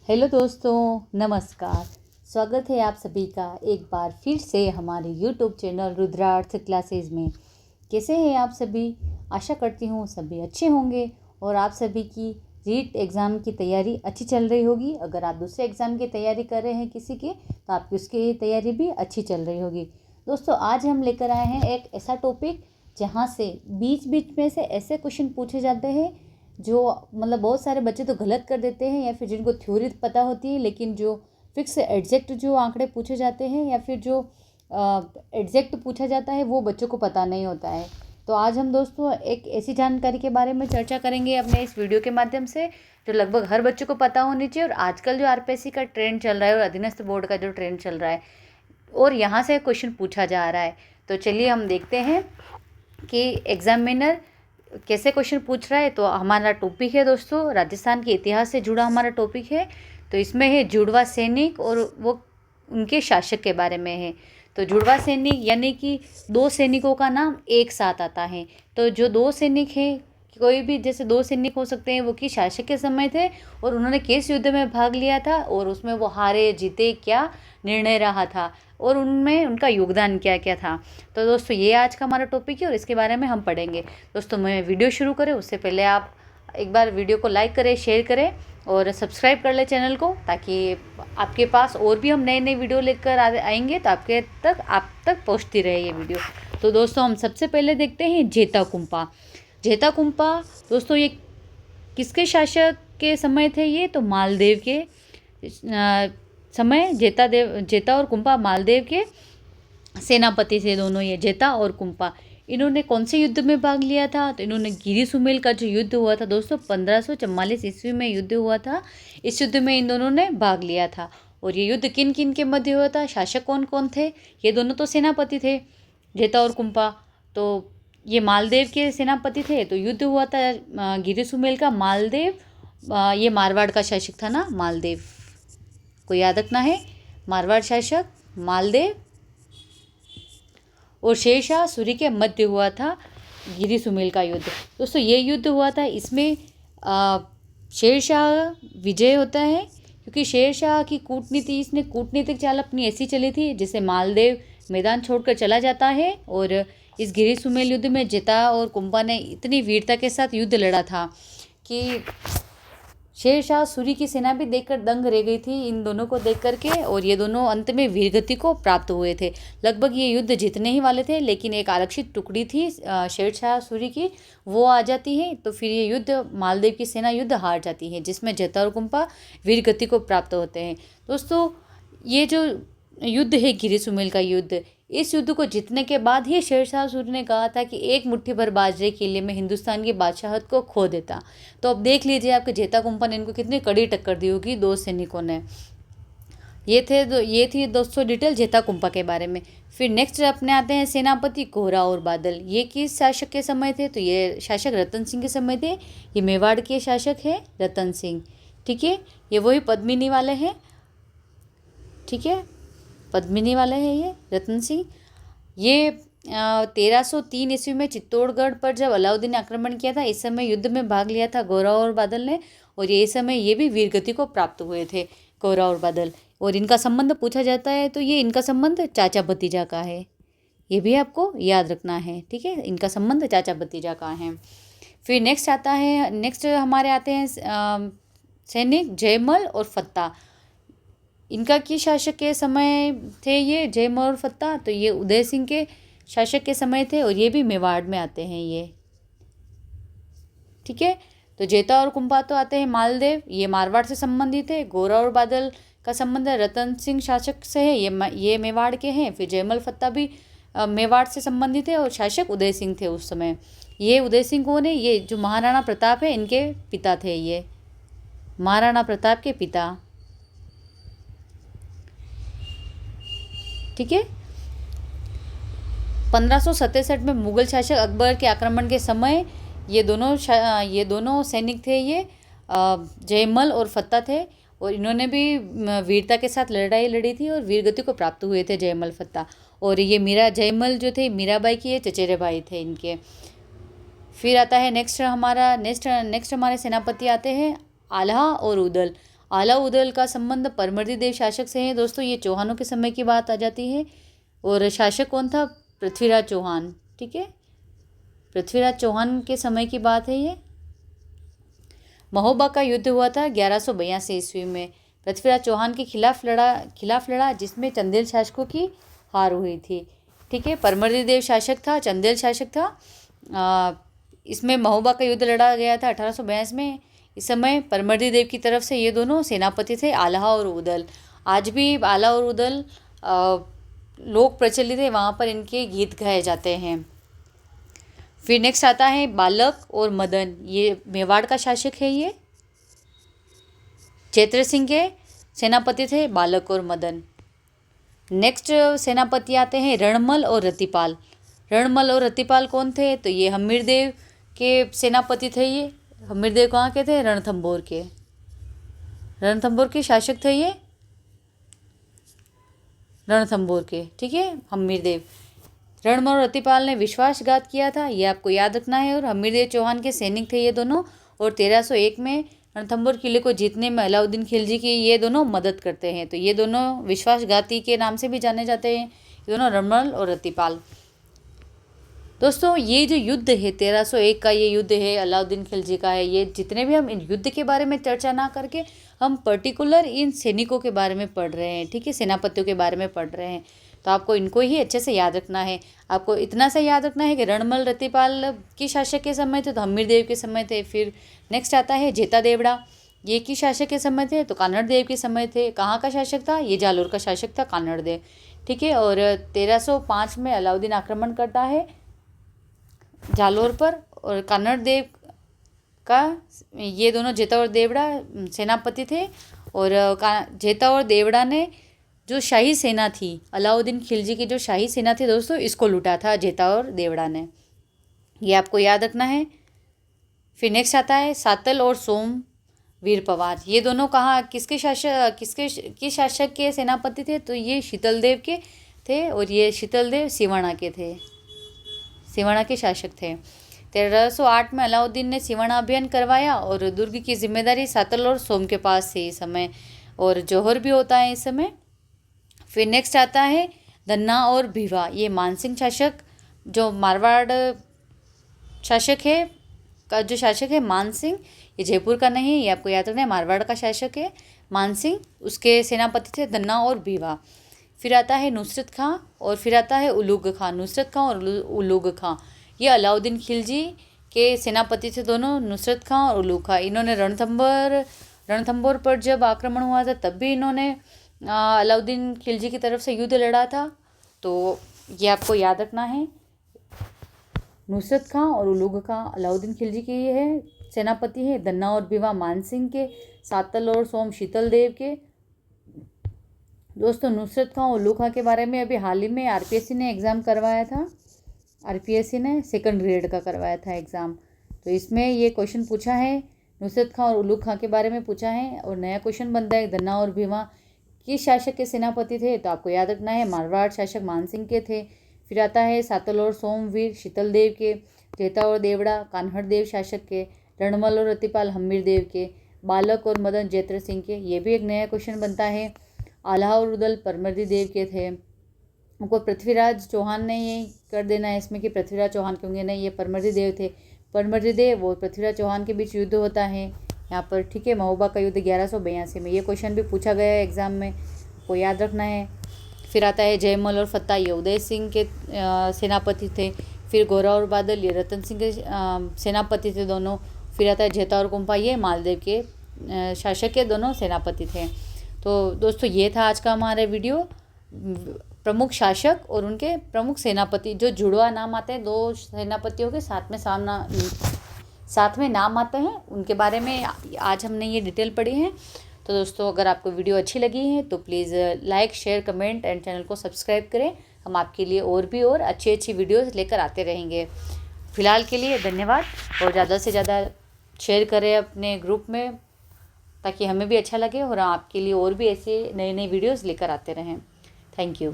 Hello दोस्तों, नमस्कार। स्वागत है आप सभी का एक बार फिर से हमारे यूट्यूब चैनल रुद्रार्थ क्लासेस में। कैसे हैं आप सभी? आशा करती हूँ सभी अच्छे होंगे और आप सभी की रीट एग्ज़ाम की तैयारी अच्छी चल रही होगी। अगर आप दूसरे एग्ज़ाम की तैयारी कर रहे हैं किसी की, तो आपकी उसकी तैयारी भी अच्छी चल रही होगी। दोस्तों, आज हम लेकर आए हैं एक ऐसा टॉपिक जहाँ से बीच बीच में से ऐसे क्वेश्चन पूछे जाते हैं जो मतलब बहुत सारे बच्चे तो गलत कर देते हैं, या फिर जिनको थ्योरी पता होती है लेकिन जो फिक्स एग्जैक्ट जो आंकड़े पूछे जाते हैं या फिर जो एग्जैक्ट पूछा जाता है वो बच्चों को पता नहीं होता है। तो आज हम दोस्तों एक ऐसी जानकारी के बारे में चर्चा करेंगे अपने इस वीडियो के माध्यम से, जो लगभग हर बच्चे को पता होनी चाहिए। और आजकल जो आरपीएससी का ट्रेंड चल रहा है और अधीनस्थ बोर्ड का जो ट्रेंड चल रहा है और यहाँ से क्वेश्चन पूछा जा रहा है, तो चलिए हम देखते हैं कि एग्जामिनर कैसे क्वेश्चन पूछ रहा है। तो हमारा टॉपिक है दोस्तों, राजस्थान के इतिहास से जुड़ा हमारा टॉपिक है। तो इसमें है जुड़वा सैनिक और वो उनके शासक के बारे में है। तो जुड़वा सैनिक यानी कि दो सैनिकों का नाम एक साथ आता है। तो जो दो सैनिक हैं, कोई भी जैसे दो सैनिक हो सकते हैं, वो कि शासक के समय थे और उन्होंने किस युद्ध में भाग लिया था और उसमें वो हारे जीते, क्या निर्णय रहा था और उनमें उनका योगदान क्या क्या था। तो दोस्तों, ये आज का हमारा टॉपिक है और इसके बारे में हम पढ़ेंगे। दोस्तों, मैं वीडियो शुरू करें उससे पहले आप एक बार वीडियो को लाइक करें, शेयर करें और सब्सक्राइब कर लें चैनल को, ताकि आपके पास और भी हम नए नए वीडियो लेकर आएंगे तो आप तक पहुंचती रहे ये वीडियो। तो दोस्तों, हम सबसे पहले देखते हैं जेता कुंपा। जेता कुंपा दोस्तों, ये किसके शासक के समय थे? ये तो मालदेव के समय जेता और कुंपा मालदेव के सेनापति थे दोनों, ये जेता और कुंपा। इन्होंने कौन से युद्ध में भाग लिया था? तो इन्होंने गिरी सुमेल का जो युद्ध हुआ था दोस्तों, 1544 ईस्वी में युद्ध हुआ था। इस युद्ध में इन दोनों ने भाग लिया था। और ये युद्ध किन किन के मध्य हुआ था? शासक कौन कौन थे? ये दोनों तो सेनापति थे, जेता और कुंपा। तो ये मालदेव के सेनापति थे। तो युद्ध हुआ था गिरी सुमेल का। मालदेव ये मारवाड़ का शासक था ना, मालदेव को याद रखना है। मारवाड़ शासक मालदेव और शेरशाह सूरी के मध्य हुआ था गिरी सुमेल का युद्ध। दोस्तों, ये युद्ध हुआ था, इसमें शेरशाह विजय होता है, क्योंकि शेरशाह की कूटनीति, इसने कूटनीतिक चाल अपनी ऐसी चली थी जिससे मालदेव मैदान छोड़कर चला जाता है। और इस गिरी सुमेल युद्ध में जेता और कुंपा ने इतनी वीरता के साथ युद्ध लड़ा था कि शेरशाह सूरी की सेना भी देखकर दंग रह गई थी इन दोनों को देख करके। और ये दोनों अंत में वीरगति को प्राप्त हुए थे। लगभग ये युद्ध जीतने ही वाले थे, लेकिन एक आरक्षित टुकड़ी थी शेरशाह सूरी की, वो आ जाती है। तो फिर ये युद्ध, मालदेव की सेना युद्ध हार जाती है, जिसमें जेता और कुंपा वीरगति को प्राप्त होते हैं। दोस्तों, ये जो युद्ध है गिरी सुमेल का युद्ध, इस युद्ध को जीतने के बाद ही शेरशाह सूरी ने कहा था कि एक मुट्ठी भर बाजरे के लिए मैं हिंदुस्तान की बादशाहत को खो देता। तो अब देख लीजिए आपके जेता कुंपा ने इनको कितनी कड़ी टक्कर दी होगी दो सैनिकों ने। ये थी दोस्तों डिटेल जेता कुंपा के बारे में। फिर नेक्स्ट अपने आते हैं सेनापति कोहरा और बादल। ये किस शासक के समय थे? तो ये शासक रतन सिंह के समय थे। ये मेवाड़ के शासक है रतन सिंह, ठीक है। ये वही पद्मिनी वाले हैं, ठीक है, पद्मिनी वाले हैं ये रतन सिंह। ये 1303 ईस्वी में चित्तौड़गढ़ पर जब अलाउद्दीन ने आक्रमण किया था, इस समय युद्ध में भाग लिया था गोरा और बादल ने। और ये समय ये भी वीरगति को प्राप्त हुए थे, गोरा और बादल। और इनका संबंध पूछा जाता है तो ये इनका संबंध चाचा भतीजा का है, ये भी आपको याद रखना है, ठीक है। इनका संबंध चाचा भतीजा का है। फिर नेक्स्ट हमारे आते हैं सैनिक जयमल और फत्ता। इनका किस शासक के समय थे ये जयमल और फत्ता? तो ये उदय सिंह के शासक के समय थे और ये भी मेवाड़ में आते हैं ये, ठीक है। तो जेता और कुंपा तो आते हैं मालदेव, ये मारवाड़ से संबंधित है। गोरा और बादल का संबंध रतन सिंह शासक से है, ये मेवाड़ के हैं। फिर जयमल फत्ता भी मेवाड़ से संबंधित है और शासक उदय सिंह थे उस समय। ये उदय सिंह कौन है? ये जो महाराणा प्रताप है इनके पिता थे, ये महाराणा प्रताप के पिता, ठीक है। 1567 में मुगल शासक अकबर के आक्रमण के समय ये दोनों सैनिक थे, ये जयमल और फत्ता थे। और इन्होंने भी वीरता के साथ लड़ाई लड़ी थी और वीरगति को प्राप्त हुए थे जयमल फत्ता। और ये जयमल जो थे मीराबाई के चचेरे भाई थे इनके। फिर आता है नेक्स्ट हमारे सेनापति आते हैं आल्हा और उदल। आलाउद्दौला का संबंध परमर्दी देव शासक से है। दोस्तों ये चौहानों के समय की बात आ जाती है और शासक कौन था? पृथ्वीराज चौहान। ठीक है, पृथ्वीराज चौहान के समय की बात है ये। महोबा का युद्ध हुआ था 1182 ईस्वी में, पृथ्वीराज चौहान के खिलाफ लड़ा जिसमें चंदेल शासकों की हार हुई थी। ठीक है, परमर्दी देव शासक था, चंदेल शासक था। इसमें महोबा का युद्ध लड़ा गया था 1882 में। इस समय परमर्दी देव की तरफ से ये दोनों सेनापति थे, आल्हा और उदल। आज भी आल्हा और उदल लोक प्रचलित है, वहाँ पर इनके गीत गाए जाते हैं। फिर नेक्स्ट आता है बालक और मदन, ये मेवाड़ का शासक है। ये चैत्र सिंह के सेनापति थे बालक और मदन। नेक्स्ट सेनापति आते हैं रणमल और रतिपाल। रणमल और रतिपाल कौन थे? तो ये हम्मीरदेव के सेनापति थे। ये हम्मीरदेव कहाँ के थे? रणथंभौर के। रणथंभौर के शासक थे ये, रणथंभौर के। ठीक है, हम्मीरदेव। रणमल और रतिपाल ने विश्वासघात किया था, ये आपको याद रखना है। और हम्मीरदेव चौहान के सैनिक थे ये दोनों। और 1301 में रणथंभौर किले को जीतने में अलाउद्दीन खिलजी की ये दोनों मदद करते हैं। तो ये दोनों विश्वासघाती के नाम से भी जाने जाते हैं, ये दोनों रणमल और रतिपाल। दोस्तों ये जो युद्ध है 1301 का, ये युद्ध है अलाउद्दीन खिलजी का है। ये जितने भी हम इन युद्ध के बारे में चर्चा ना करके हम पर्टिकुलर इन सैनिकों के बारे में पढ़ रहे हैं। ठीक है, सेनापतियों के बारे में पढ़ रहे हैं, तो आपको इनको ही अच्छे से याद रखना है। आपको इतना सा याद रखना है कि रणमल रतिपाल की शासक के समय थे तो हम्मीरदेव के समय थे। फिर नेक्स्ट आता है जेता देवड़ा, ये की शासक के समय थे तो कान्हड़ देव के समय थे। कहाँ का शासक था? ये जालोर का शासक था, कान्हड़ देव। ठीक है, और 1305 में अलाउद्दीन आक्रमण करता है जालोर पर, और कान्हड़ देव का ये दोनों जेता और देवड़ा सेनापति थे। और जेता और देवड़ा ने जो शाही सेना थी, अलाउद्दीन खिलजी की जो शाही सेना थी दोस्तों, इसको लूटा था जेता और देवड़ा ने, ये आपको याद रखना है। फिर नेक्स्ट आता है सातल और सोम वीर पवार, ये दोनों कहाँ किसके शासक के सेनापति थे? तो ये शीतल देव के थे, और ये शीतल देव सिवाना के थे, सिवाना के शासक थे। 1308 में अलाउद्दीन ने सिवाना अभियान करवाया और दुर्ग की जिम्मेदारी सातल और सोम के पास थी इस समय, और जौहर भी होता है इस समय। फिर नेक्स्ट आता है धन्ना और भिवा, ये मानसिंह शासक जो मारवाड़ शासक है का जो शासक है मानसिंह, ये जयपुर का नहीं, ये आपको याद रखना है, मारवाड़ का शासक है मानसिंह, उसके सेनापति थे धन्ना और भिवा। फिर आता है नुसरत खां और फिर आता है उलूग खां। नुसरत खां और उलूग खां ये अलाउद्दीन खिलजी के सेनापति थे दोनों, नुसरत खां और उलूग खां। इन्होंने रणथंभौर पर जब आक्रमण हुआ था तब भी इन्होंने अलाउद्दीन खिलजी की तरफ से युद्ध लड़ा था, तो ये आपको याद रखना है। नुसरत खां और उलूग खां अलाउद्दीन खिलजी के ये है सेनापति है, धन्ना और भिवा मानसिंह के, सातल और सोम शीतल देव के। दोस्तों नुसरत खां और उलूग खां के बारे में अभी हाल ही में आरपीएससी ने एग्ज़ाम करवाया था, आरपीएससी ने सेकंड ग्रेड का करवाया था एग्ज़ाम, तो इसमें ये क्वेश्चन पूछा है, नुसरत खां और उलूग खां के बारे में पूछा है। और नया क्वेश्चन बनता है धन्ना और भिवा किस शासक के सेनापति थे? तो आपको याद रखना है मारवाड़ शासक मानसिंह के थे। फिर आता है सातल और सोमवीर शीतल देव के, जेता और देवड़ा कान्हड़ देव शासक के, रणमल और रतिपाल हम्मीर देव के, बालक और मदन जैत्र सिंह के। ये भी एक नया क्वेश्चन बनता है। आल्हा और उदल परमर्दी देव के थे। उनको पृथ्वीराज चौहान ने ये कर देना है इसमें कि पृथ्वीराज चौहान के होंगे, नहीं, ये परमर्दी देव थे। परमर्दी देव और पृथ्वीराज चौहान के बीच युद्ध होता है यहाँ पर। ठीक है, महोबा का युद्ध 1182 में, ये क्वेश्चन भी पूछा गया है एग्जाम में, को याद रखना है। फिर आता है जयमल और फत्ता, ये उदय सिंह के सेनापति थे। फिर गोरा और बादल, ये रतन सिंह के सेनापति थे दोनों। फिर आता है जेता और कुंपा, ये मालदेव के शासक के दोनों सेनापति थे। तो दोस्तों ये था आज का हमारा वीडियो, प्रमुख शासक और उनके प्रमुख सेनापति, जो जुड़वा नाम आते हैं दो सेनापतियों के साथ में नाम आते हैं, उनके बारे में आज हमने ये डिटेल पढ़ी है। तो दोस्तों अगर आपको वीडियो अच्छी लगी है तो please like share comment and channel को सब्सक्राइब करें। हम आपके लिए और अच्छी वीडियोस लेकर आते रहेंगे। फिलहाल के लिए धन्यवाद, और ज़्यादा से ज़्यादा शेयर करें अपने ग्रुप में ताकि हमें भी अच्छा लगे और आपके लिए और भी ऐसे नए वीडियोस लेकर आते रहें। Thank you.